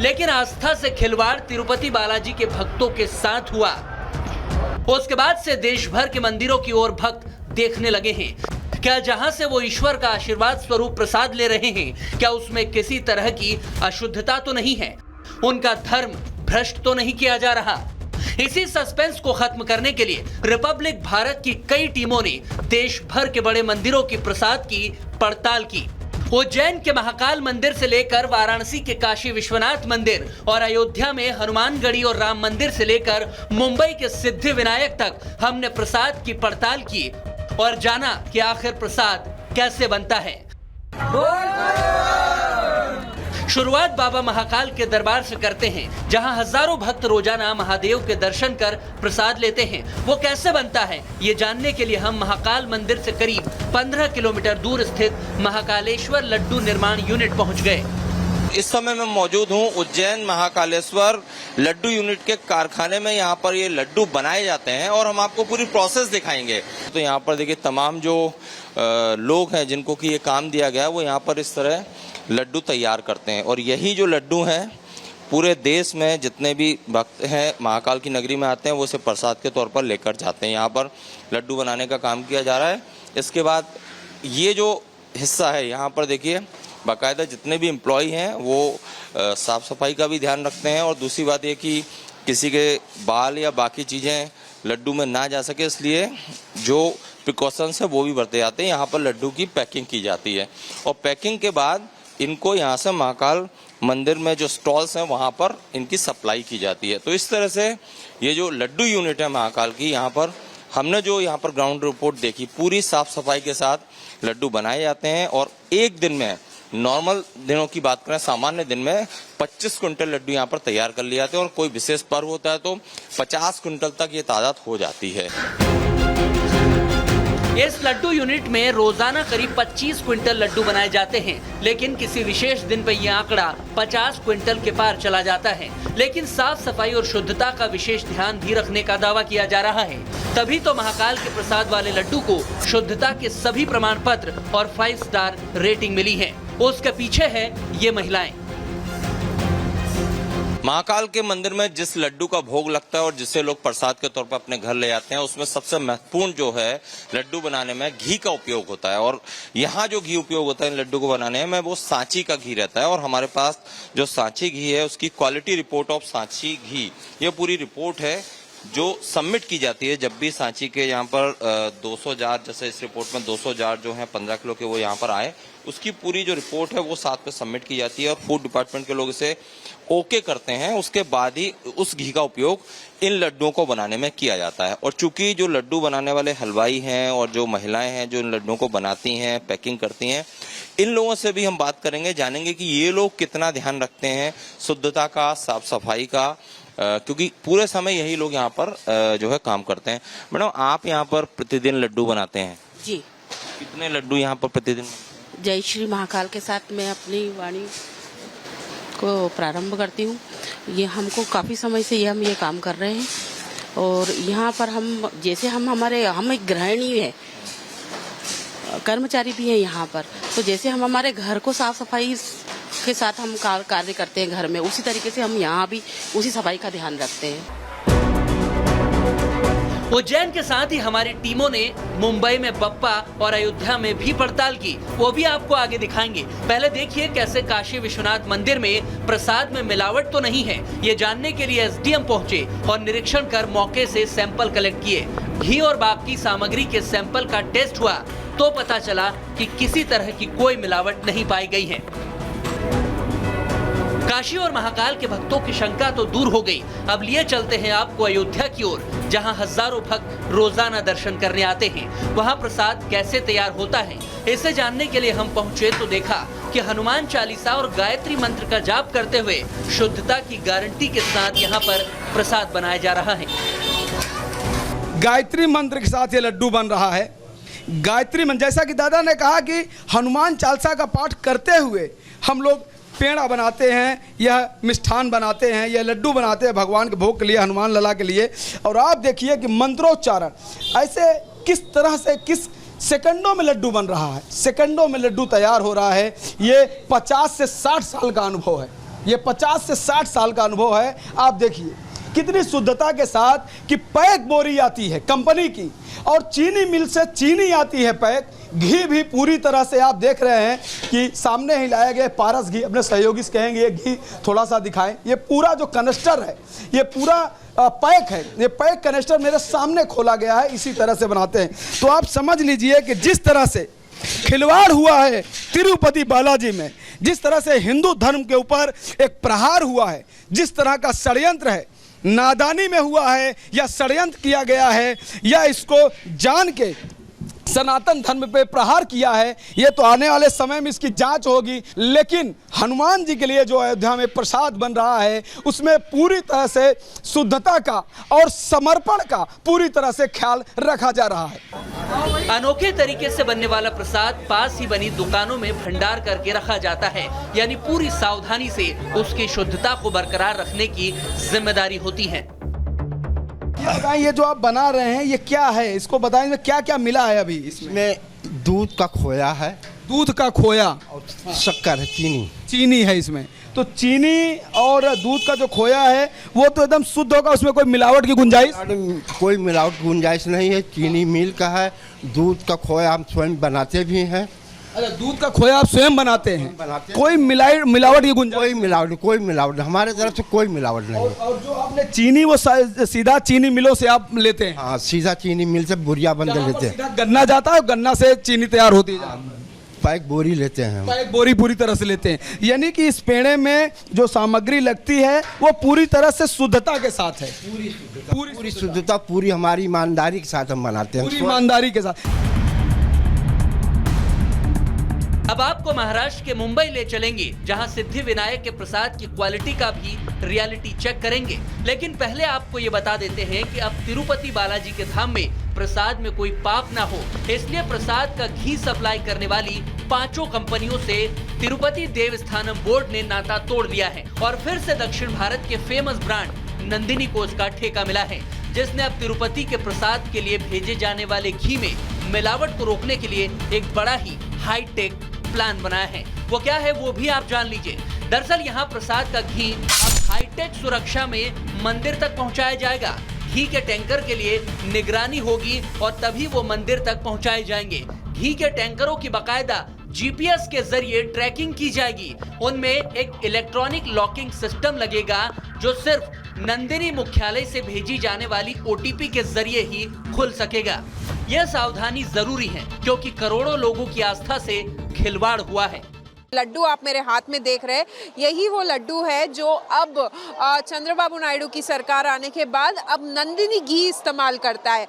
लेकिन आस्था से खिलवाड़ तिरुपति बालाजी के भक्तों के साथ हुआ। उसके बाद से देश भर के मंदिरों की ओर भक्त देखने लगे हैं। क्या जहां से वो ईश्वर का आशीर्वाद स्वरूप प्रसाद ले रहे हैं, क्या उसमें किसी तरह की अशुद्धता तो नहीं है? उनका धर्म भ्रष्ट तो नहीं किया जा रहा? इसी सस्पेंस को खत्म करने के लिए रिपब्लिक भारत की कई टीमों ने देश भर के बड़े मंदिरों की प्रसाद की पड़ताल की। उज्जैन के महाकाल मंदिर से लेकर वाराणसी के काशी विश्वनाथ मंदिर और अयोध्या में हनुमानगढ़ी और राम मंदिर से लेकर मुंबई के सिद्धि विनायक तक हमने प्रसाद की पड़ताल की और जाना कि आखिर प्रसाद कैसे बनता है। शुरुआत बाबा महाकाल के दरबार से करते हैं, जहां हजारों भक्त रोजाना महादेव के दर्शन कर प्रसाद लेते हैं। वो कैसे बनता है, ये जानने के लिए हम महाकाल मंदिर से करीब 15 किलोमीटर दूर स्थित महाकालेश्वर लड्डू निर्माण यूनिट पहुंच गए। इस समय मैं मौजूद हूं उज्जैन महाकालेश्वर लड्डू यूनिट के कारखाने में। यहाँ पर ये लड्डू बनाए जाते हैं और हम आपको पूरी प्रोसेस दिखाएंगे। तो यहाँ पर देखिए तमाम जो लोग हैं जिनको कि ये काम दिया गया है, वो यहाँ पर इस तरह लड्डू तैयार करते हैं। और यही जो लड्डू हैं पूरे देश में जितने भी भक्त हैं महाकाल की नगरी में आते हैं, वो इसे प्रसाद के तौर पर लेकर जाते हैं। यहाँ पर लड्डू बनाने का काम किया जा रहा है। इसके बाद ये जो हिस्सा है, यहाँ पर देखिए बाकायदा जितने भी एम्प्लॉय हैं वो साफ सफाई का भी ध्यान रखते हैं। और दूसरी बात ये कि किसी के बाल या बाकी चीज़ें लड्डू में ना जा सके, इसलिए जो प्रिकॉशंस है वो भी बरते जाते हैं। यहाँ पर लड्डू की पैकिंग की जाती है और पैकिंग के बाद इनको यहाँ से महाकाल मंदिर में जो स्टॉल्स हैं वहाँ पर इनकी सप्लाई की जाती है। तो इस तरह से ये जो लड्डू यूनिट है महाकाल की, यहाँ पर हमने जो यहाँ पर ग्राउंड रिपोर्ट देखी, पूरी साफ सफाई के साथ लड्डू बनाए जाते हैं। और एक दिन में, नॉर्मल दिनों की बात करें, सामान्य दिन में 25 क्विंटल लड्डू यहाँ पर तैयार कर लिए जाते हैं। और कोई विशेष पर्व होता है तो 50 क्विंटल तक ये तादाद हो जाती है। इस लड्डू यूनिट में रोजाना करीब 25 क्विंटल लड्डू बनाए जाते हैं, लेकिन किसी विशेष दिन पर यह आंकड़ा 50 क्विंटल के पार चला जाता है। लेकिन साफ सफाई और शुद्धता का विशेष ध्यान भी रखने का दावा किया जा रहा है। तभी तो महाकाल के प्रसाद वाले लड्डू को शुद्धता के सभी प्रमाण पत्र और 5 स्टार रेटिंग मिली है। उसके पीछे है ये महिलाएं। महाकाल के मंदिर में जिस लड्डू का भोग लगता है और जिसे लोग प्रसाद के तौर पर अपने घर ले जाते हैं, उसमें सबसे महत्वपूर्ण जो है लड्डू बनाने में घी का उपयोग होता है। और यहाँ जो घी उपयोग होता है इन लड्डू को बनाने में, वो सांची का घी रहता है। और हमारे पास जो सांची घी है उसकी क्वालिटी रिपोर्ट ऑफ सांची घी, ये पूरी रिपोर्ट है जो सबमिट की जाती है जब भी सांची के यहाँ पर 200 जार, जैसे इस रिपोर्ट में 200 जार जो है 15 किलो के वो यहाँ पर आए, उसकी पूरी जो रिपोर्ट है वो साथ में सबमिट की जाती है। और फूड डिपार्टमेंट के लोग इसे ओके करते हैं, उसके बाद ही उस घी का उपयोग इन लड्डुओं को बनाने में किया जाता है। और चूंकि जो लड्डू बनाने वाले हलवाई हैं और जो महिलाएं हैं जो इन लड्डुओं को बनाती हैं, पैकिंग करती हैं, इन लोगों से भी हम बात करेंगे, जानेंगे कि ये लोग कितना ध्यान रखते हैं शुद्धता का, साफ सफाई का, क्योंकि पूरे समय यही लोग यहाँ पर जो है काम करते हैं। मैडम, आप यहाँ पर प्रतिदिन लड्डू बनाते हैं? जी। कितने लड्डू यहाँ पर प्रतिदिन? जय श्री महाकाल के साथ मैं अपनी वाणी को प्रारंभ करती हूँ। ये हमको काफ़ी समय से हम ये काम कर रहे हैं। और यहाँ पर हम जैसे हम एक गृहिणी है, कर्मचारी भी है यहाँ पर, तो जैसे हम हमारे घर को साफ सफाई के साथ हम कार्य करते हैं घर में, उसी तरीके से हम यहाँ भी उसी सफाई का ध्यान रखते हैं। उज्जैन के साथ ही हमारी टीमों ने मुंबई में बप्पा और अयोध्या में भी पड़ताल की, वो भी आपको आगे दिखाएंगे। पहले देखिए कैसे काशी विश्वनाथ मंदिर में प्रसाद में मिलावट तो नहीं है, ये जानने के लिए एसडीएम पहुंचे और निरीक्षण कर मौके से सैंपल कलेक्ट किए। घी और बाकी सामग्री के सैंपल का टेस्ट हुआ तो पता चला कि किसी तरह की कोई मिलावट नहीं पाई गई है। काशी और महाकाल के भक्तों की शंका तो दूर हो गई। अब लिए चलते हैं आपको अयोध्या की ओर, जहां हजारों भक्त रोजाना दर्शन करने आते हैं। वहां प्रसाद कैसे तैयार होता है, इसे जानने के लिए हम पहुंचे तो देखा कि हनुमान चालीसा और गायत्री मंत्र का जाप करते हुए शुद्धता की गारंटी के साथ यहाँ पर प्रसाद बनाया जा रहा है। गायत्री मंत्र के साथ ये लड्डू बन रहा है। गायत्री मंत्र, जैसा कि दादा ने कहा कि हनुमान चालीसा का पाठ करते हुए हम लोग पेड़ा बनाते हैं, यह मिष्ठान बनाते हैं, यह लड्डू बनाते हैं भगवान के भोग के लिए, हनुमान लला के लिए। और आप देखिए कि मंत्रोच्चारण ऐसे किस तरह से, किस सेकंडों में लड्डू बन रहा है, सेकंडों में लड्डू तैयार हो रहा है। ये 50 से 60 साल का अनुभव है। ये 50 से 60 साल का अनुभव है। आप देखिए कितनी शुद्धता के साथ कि पैक बोरी आती है कंपनी की, और चीनी मिल से चीनी आती है पैक। घी भी पूरी तरह से आप देख रहे हैं कि सामने ही लाया गया पारस घी। अपने सहयोगी से कहेंगे ये घी थोड़ा सा दिखाएं। ये पूरा जो कनस्टर है ये पूरा पैक है। ये पैक कनस्टर मेरे सामने खोला गया है, इसी तरह से बनाते हैं। तो आप समझ लीजिए कि जिस तरह से खिलवाड़ हुआ है तिरुपति बालाजी में, जिस तरह से हिंदू धर्म के ऊपर एक प्रहार हुआ है, जिस तरह का षड्यंत्र है, नादानी में हुआ है या षड्यंत्र किया गया है या इसको जान के सनातन धर्म पे प्रहार किया है, ये तो आने वाले समय में इसकी जांच होगी। लेकिन हनुमान जी के लिए जो अयोध्या में प्रसाद बन रहा है उसमें पूरी तरह से शुद्धता का और समर्पण का पूरी तरह से ख्याल रखा जा रहा है। अनोखे तरीके से बनने वाला प्रसाद पास ही बनी दुकानों में भंडार करके रखा जाता है, यानी पूरी सावधानी से उसकी शुद्धता को बरकरार रखने की जिम्मेदारी होती है। ये बताएं, ये जो आप बना रहे हैं ये क्या है, इसको बताएं में क्या क्या मिला है अभी इसमें? दूध का खोया है, दूध का खोया और शक्कर है, चीनी है इसमें। तो चीनी और दूध का जो खोया है वो तो एकदम शुद्ध होगा, उसमें कोई मिलावट की गुंजाइश? कोई मिलावट गुंजाइश नहीं है। चीनी मिल का है। दूध का खोया हम स्वयं बनाते भी हैं। अच्छा, दूध का खोया आप स्वयं बनाते हैं? बनाते हैं। कोई मिलावट की गुंजाइश? कोई मिलावट हमारे तरफ से कोई मिलावट नहीं। और जो आपने चीनी वो सीधा चीनी मिलों से आप लेते हैं? हाँ, सीधा चीनी मिल से बुरिया बंद लेते हैं। गन्ना जाता है, गन्ना से चीनी तैयार होती है। पैक बोरी लेते हैं, पैक बोरी पूरी तरह से लेते हैं। यानी कि इस पेड़े में जो सामग्री लगती है वो पूरी तरह से शुद्धता के साथ है। पूरी शुद्धता, पूरी हमारी ईमानदारी के साथ हम बनाते हैं, पूरी ईमानदारी के साथ। अब आपको महाराष्ट्र के मुंबई ले चलेंगे, जहां सिद्धि विनायक के प्रसाद की क्वालिटी का भी रियलिटी चेक करेंगे। लेकिन पहले आपको ये बता देते हैं कि अब तिरुपति बालाजी के धाम में प्रसाद में कोई पाप ना हो, इसलिए प्रसाद का घी सप्लाई करने वाली 5 कंपनियों से तिरुपति देवस्थानम बोर्ड ने नाता तोड़ दिया है और फिर से दक्षिण भारत के फेमस ब्रांड नंदिनी को उसका ठेका मिला है, जिसने अब तिरुपति के प्रसाद के लिए भेजे जाने वाले घी में मिलावट को रोकने के लिए एक बड़ा ही हाईटेक प्लान बनाया है। वो क्या है वो भी आप जान लीजिए। दरअसल यहाँ प्रसाद का घी अब हाईटेक सुरक्षा में मंदिर तक पहुँचाया जाएगा। घी के टैंकर के लिए निगरानी होगी और तभी वो मंदिर तक पहुँचाए जाएंगे। घी के टैंकरों की बाकायदा जीपीएस के जरिए ट्रैकिंग की जाएगी। उनमें एक इलेक्ट्रॉनिक लॉकिंग सिस्टम लगेगा जो सिर्फ नंदिनी मुख्यालय से भेजी जाने वाली ओटीपी के जरिए ही खुल सकेगा। यह सावधानी जरूरी है क्योंकि करोड़ों लोगों की आस्था से खिलवाड़ हुआ है। लड्डू आप मेरे हाथ में देख रहे हैं, यही वो लड्डू है जो अब चंद्रबाबू नायडू की सरकार आने के बाद अब नंदिनी घी इस्तेमाल करता है।